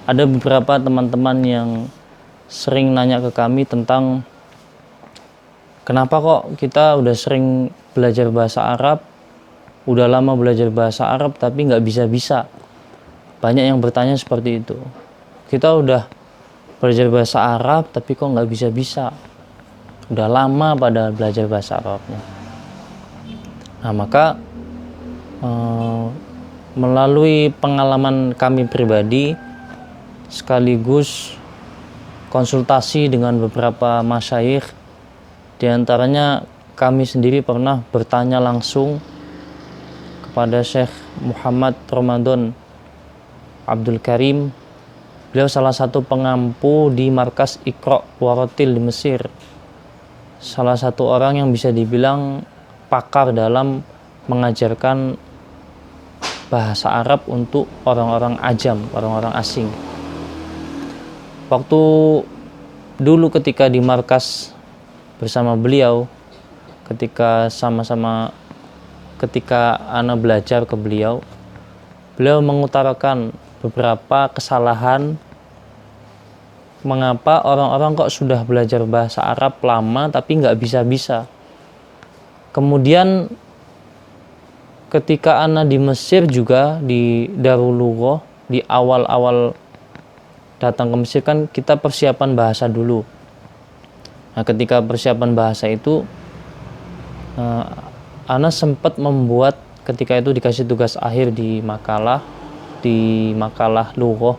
ada beberapa teman-teman yang sering nanya ke kami tentang kenapa kok kita udah sering belajar bahasa Arab, udah lama belajar bahasa Arab tapi nggak bisa-bisa. Banyak yang bertanya seperti itu. Kita udah belajar bahasa Arab tapi kok nggak bisa-bisa. Udah lama pada belajar bahasa Arabnya. Nah, maka melalui pengalaman kami pribadi sekaligus konsultasi dengan beberapa masyayikh, diantaranya kami sendiri pernah bertanya langsung kepada Syekh Muhammad Ramadan Abdul Karim. Beliau salah satu pengampu di markas Iqra Waratil di Mesir, salah satu orang yang bisa dibilang pakar dalam mengajarkan bahasa Arab untuk orang-orang ajam, orang-orang asing. Waktu dulu ketika di markas bersama beliau, ketika ana belajar ke beliau, beliau mengutarakan beberapa kesalahan mengapa orang-orang kok sudah belajar bahasa Arab lama tapi nggak bisa-bisa. Kemudian ketika ana di Mesir juga di Darul Lughah, di awal-awal datang ke Mesir kan kita persiapan bahasa dulu. Nah, ketika persiapan bahasa itu ana sempat membuat, ketika itu dikasih tugas akhir di makalah lughah,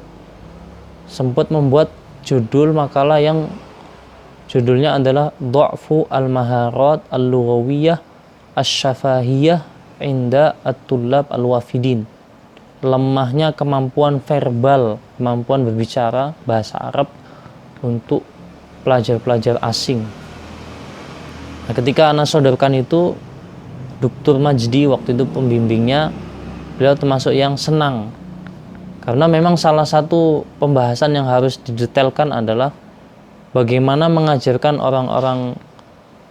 sempat membuat judul makalah yang judulnya adalah Dha'fu al-Maharat al-Lughawiyah asy-Syafahiyah inda at-Tullab al-Wafidin. Lemahnya kemampuan verbal, kemampuan berbicara bahasa Arab untuk pelajar-pelajar asing. Nah, ketika ana sodorkan itu, Dr. Majdi waktu itu pembimbingnya, beliau termasuk yang senang karena memang salah satu pembahasan yang harus didetailkan adalah bagaimana mengajarkan orang-orang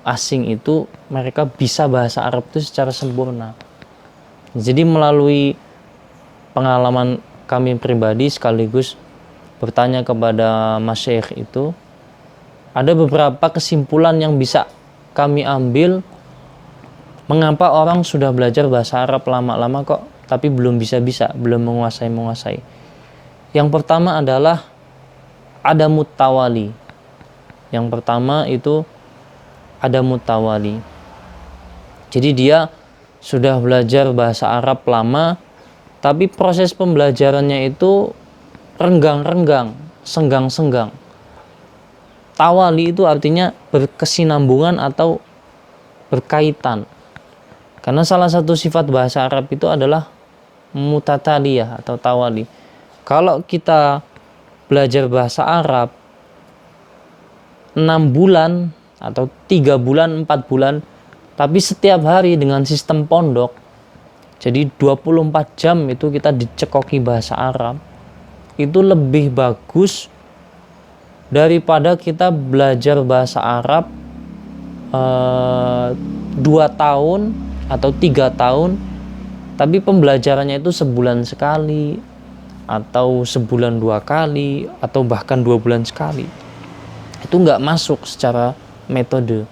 asing itu mereka bisa bahasa Arab itu secara sempurna. Jadi melalui pengalaman kami pribadi sekaligus bertanya kepada masyayikh itu, ada beberapa kesimpulan yang bisa kami ambil mengapa orang sudah belajar bahasa Arab lama-lama kok tapi belum bisa-bisa, belum menguasai. Yang pertama adalah ada mutawali. Yang pertama itu ada mutawali. Jadi dia sudah belajar bahasa Arab lama tapi proses pembelajarannya itu renggang-renggang, senggang-senggang. Tawali itu artinya berkesinambungan atau berkaitan. Karena salah satu sifat bahasa Arab itu adalah mutataliyah atau tawali. Kalau kita belajar bahasa Arab 6 bulan atau 3 bulan, 4 bulan, tapi setiap hari dengan sistem pondok, jadi 24 jam itu kita dicekoki bahasa Arab, itu lebih bagus daripada kita belajar bahasa Arab 2 tahun atau 3 tahun tapi pembelajarannya itu sebulan sekali atau sebulan 2 kali atau bahkan 2 bulan sekali. Itu nggak masuk secara metode,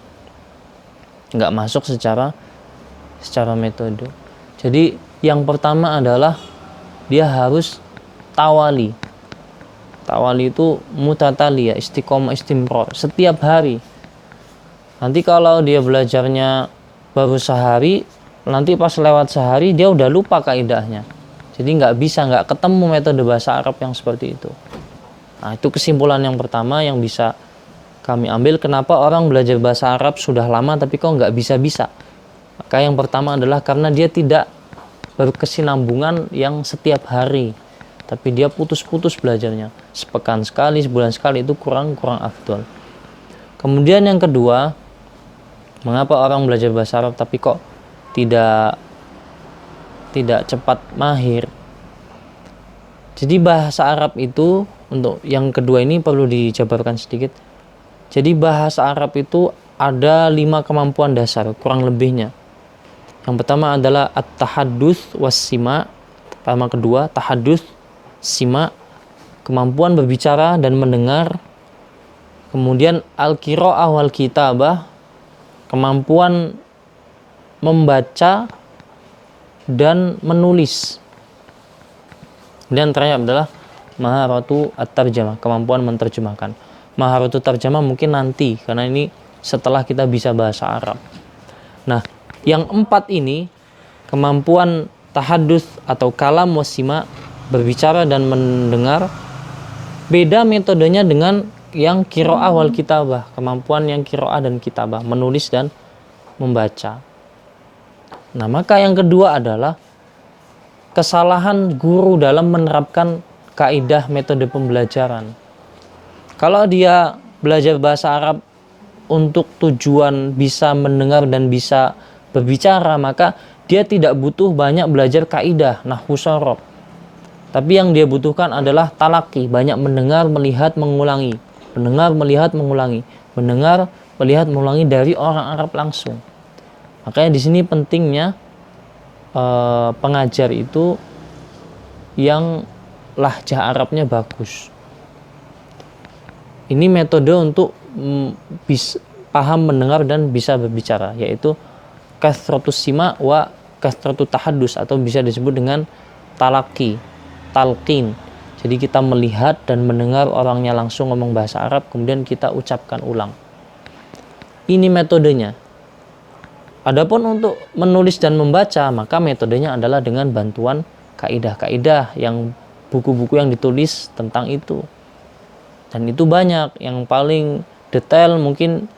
nggak masuk secara metode. Jadi yang pertama adalah dia harus tawali. Tawali itu mutataliyah, istiqomah, istimror, setiap hari. Nanti kalau dia belajarnya baru sehari, nanti pas lewat sehari dia udah lupa kaidahnya. Jadi nggak ketemu metode bahasa Arab yang seperti itu. Nah, itu kesimpulan yang pertama yang bisa kami ambil kenapa orang belajar bahasa Arab sudah lama tapi kok nggak bisa-bisa. Maka yang pertama adalah karena dia tidak berkesinambungan yang setiap hari, tapi dia putus-putus belajarnya. Sepekan sekali, sebulan sekali, itu kurang afdol. Kemudian yang kedua, mengapa orang belajar bahasa Arab tapi kok tidak cepat mahir? Jadi bahasa Arab itu, untuk yang kedua ini perlu dijabarkan sedikit. Jadi bahasa Arab itu ada 5 kemampuan dasar kurang lebihnya. Yang pertama adalah at-tahadduts was-sima. Kedua tahadduts, sima, kemampuan berbicara dan mendengar. Kemudian al-qiraah wal kitabah, kemampuan membaca dan menulis. Dan terakhir adalah maharatu at-tarjamah, kemampuan menerjemahkan. Maharatu tarjamah mungkin nanti, karena ini setelah kita bisa bahasa Arab. Nah, yang 4 ini, kemampuan tahadduts atau kalam wasima, berbicara dan mendengar, beda metodenya dengan yang qiraah wal kitabah, kemampuan yang qiraah dan kitabah, menulis dan membaca. Nah, maka yang kedua adalah kesalahan guru dalam menerapkan kaidah metode pembelajaran. Kalau dia belajar bahasa Arab untuk tujuan bisa mendengar dan bisa berbicara, maka dia tidak butuh banyak belajar kaidah nahwu sorof. Tapi yang dia butuhkan adalah talaki, banyak mendengar, melihat, mengulangi. Mendengar, melihat, mengulangi. Mendengar, melihat, mengulangi dari orang Arab langsung. Makanya di sini pentingnya pengajar itu yang lahjah Arabnya bagus. Ini metode untuk paham mendengar dan bisa berbicara, yaitu kathratus sima wa kathratu tahaddus, atau bisa disebut dengan talaki, talqin. Jadi kita melihat dan mendengar orangnya langsung ngomong bahasa Arab, kemudian kita ucapkan ulang. Ini metodenya. Adapun untuk menulis dan membaca, maka metodenya adalah dengan bantuan kaidah-kaidah yang buku-buku yang ditulis tentang itu. Dan itu banyak, yang paling detail mungkin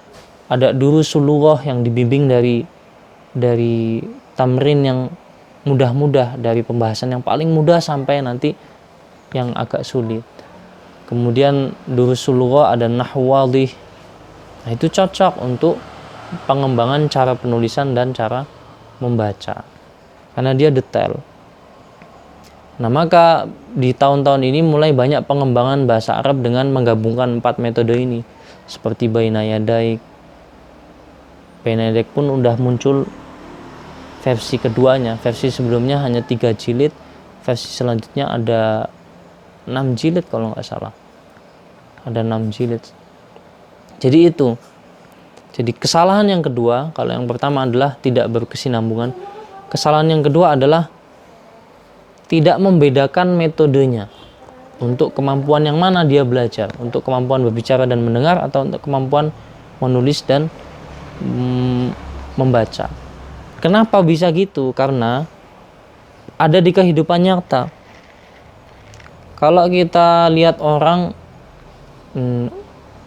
ada Durusul Lughah yang dibimbing dari tamrin yang mudah-mudah, dari pembahasan yang paling mudah sampai nanti yang agak sulit. Kemudian Durusul Lughah ada Nahwu Wadhih. Nah, itu cocok untuk pengembangan cara penulisan dan cara membaca, karena dia detail. Nah, maka di tahun-tahun ini mulai banyak pengembangan bahasa Arab dengan menggabungkan 4 metode ini, seperti Baina Yadaik. Baina Yadaik pun udah muncul versi keduanya. Versi sebelumnya hanya 3 jilid, versi selanjutnya ada 6 jilid kalau nggak salah. Ada 6 jilid. Jadi itu. Jadi kesalahan yang kedua, kalau yang pertama adalah tidak berkesinambungan. Kesalahan yang kedua adalah tidak membedakan metodenya. Untuk kemampuan yang mana dia belajar, untuk kemampuan berbicara dan mendengar, atau untuk kemampuan menulis dan membaca. Kenapa bisa gitu? Karena ada di kehidupan nyata. Kalau kita lihat orang,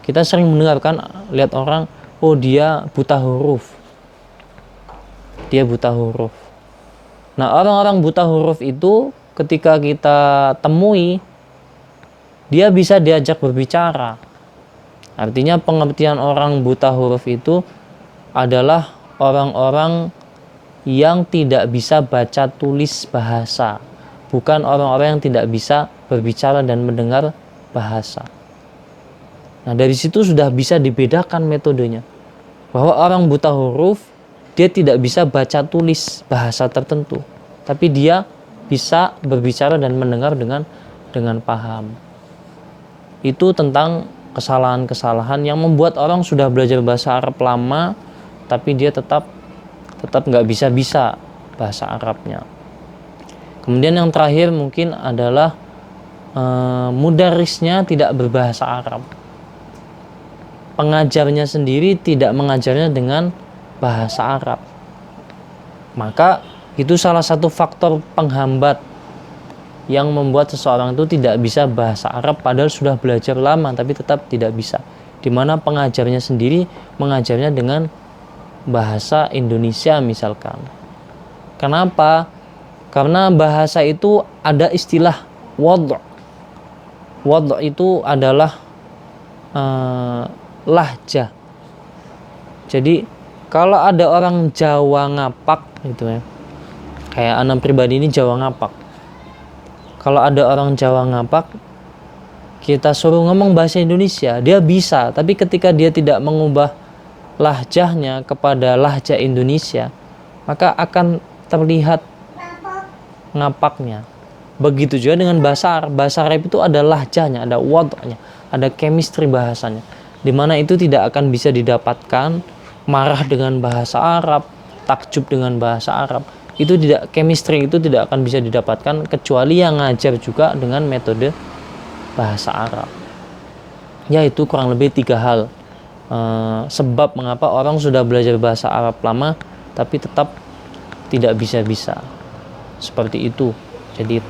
kita sering mendengarkan, lihat orang, oh dia buta huruf. Dia buta huruf. Nah, orang-orang buta huruf itu ketika kita temui, dia bisa diajak berbicara. Artinya pengertian orang buta huruf itu adalah orang-orang yang tidak bisa baca tulis bahasa, bukan orang-orang yang tidak bisa berbicara dan mendengar bahasa. Nah, dari situ sudah bisa dibedakan metodenya, bahwa orang buta huruf dia tidak bisa baca tulis bahasa tertentu, tapi dia bisa berbicara dan mendengar dengan paham. Itu tentang kesalahan-kesalahan yang membuat orang sudah belajar bahasa Arab lama, tapi dia tetap nggak bisa bahasa Arabnya. Kemudian yang terakhir mungkin adalah mudarisnya tidak berbahasa Arab. Pengajarnya sendiri tidak mengajarnya dengan bahasa Arab. Maka itu salah satu faktor penghambat yang membuat seseorang itu tidak bisa bahasa Arab padahal sudah belajar lama tapi tetap tidak bisa. Di mana pengajarnya sendiri mengajarnya dengan bahasa Indonesia misalkan. Kenapa? Karena bahasa itu ada istilah wadh'. Wadh' itu adalah lahjah. Jadi kalau ada orang Jawa ngapak gitu ya, kayak anak pribadi ini Jawa ngapak. Kalau ada orang Jawa ngapak, kita suruh ngomong bahasa Indonesia, dia bisa. Tapi ketika dia tidak mengubah lahjahnya kepada lahjah Indonesia, maka akan terlihat ngapaknya. Begitu juga dengan bahasa Arab. Bahasa Arab itu ada lahjahnya, ada wad'nya, ada chemistry bahasanya, dimana itu tidak akan bisa didapatkan marah dengan bahasa Arab, takjub dengan bahasa Arab. Itu tidak, chemistry itu tidak akan bisa didapatkan kecuali yang ngajar juga dengan metode bahasa Arab. Yaitu kurang lebih 3 hal. Sebab mengapa orang sudah belajar bahasa Arab lama tapi tetap tidak bisa-bisa. Seperti itu. Jadi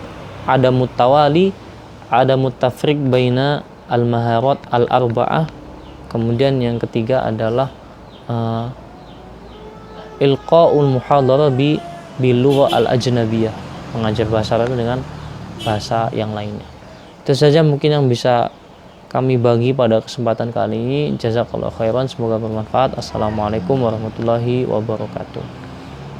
ada mutawali, ada mutafrik baina al-maharat al-arba'ah. Kemudian yang ketiga adalah ilqa'ul muhadharah bilugha al-ajnabiyah, mengajar bahasa Arab dengan bahasa yang lainnya. Itu saja mungkin yang bisa kami bagi pada kesempatan kali ini. Jazakallahu khairan, semoga bermanfaat. Assalamualaikum warahmatullahi wabarakatuh.